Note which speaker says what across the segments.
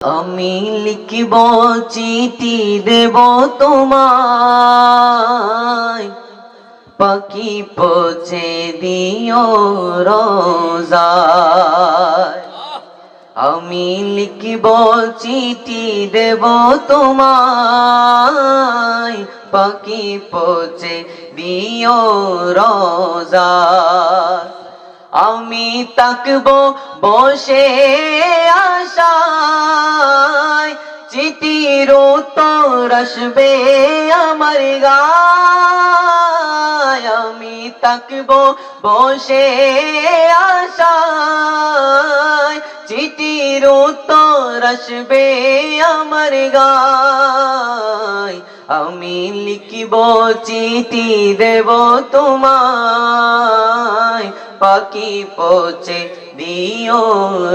Speaker 1: আমি লিখিব চিঠি দেব তোমায়, পাখি পৌঁছে দিও রোজায়। আমি লিখিব চিঠি দেব তোমায়, পাখি পৌঁছে দিও রোজায়। আমি তাকবো বসে আশায়, চিঠির উত্তর আসবে আমার গায়। আমি তাকবো বসে আশায়, চিঠির উত্তর আসবে আমার গায়। আমি লিখিব চিঠি দেব তোমায়, পাখি পৌঁছে দিও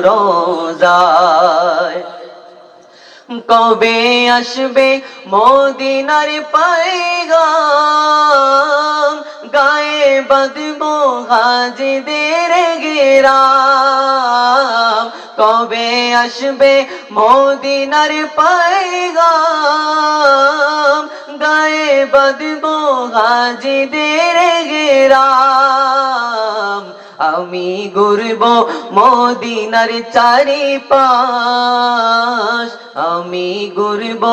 Speaker 1: রোজায়। কবে আসবে মদিনার পয়গাম, গায়ে বাঁধবো হাজিদের গেরাম। কবে আসবে মদিনার পয়গাম, গায়ে বাঁধবো হাজিদের গেরাম। আমি ঘুরব মদিনার চারিপাশ, আমি ঘুরব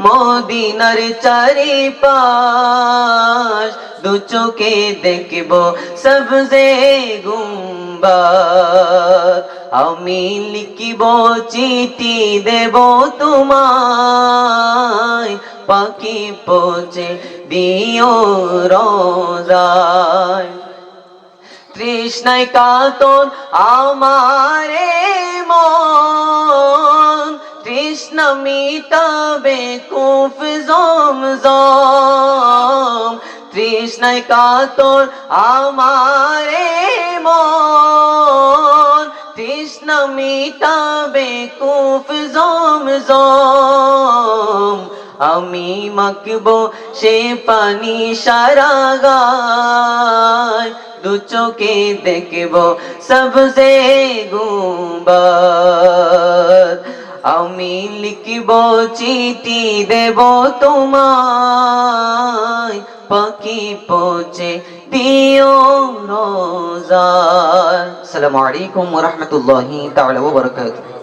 Speaker 1: মদিনার চারিপাশ। দু চোখে দেখব সবজে গুম্বাদ। আমি লিখিব চিঠি দেব তোমায়, পাখি পৌঁছে দিও রোজায়। তৃষ্ণায় কাতর আমারে মন, তৃষ্ণা মিটাবে কূপ জমজম। তৃষ্ণায় কাতর আমারে মন, তৃষ্ণা মিটাবে কূপ জমজম। আমি মাখবো সে পানি সারা গায়, দু চোখে দেখব সবজে গুম্বাদ। আমি লিখিব চিঠি দেব তোমায়, পাখি পৌঁছে দিও রোজায়। আসসালামু আলাইকুম ওয়া রাহমাতুল্লাহি তাআলা ওয়া বারাকাতুহু।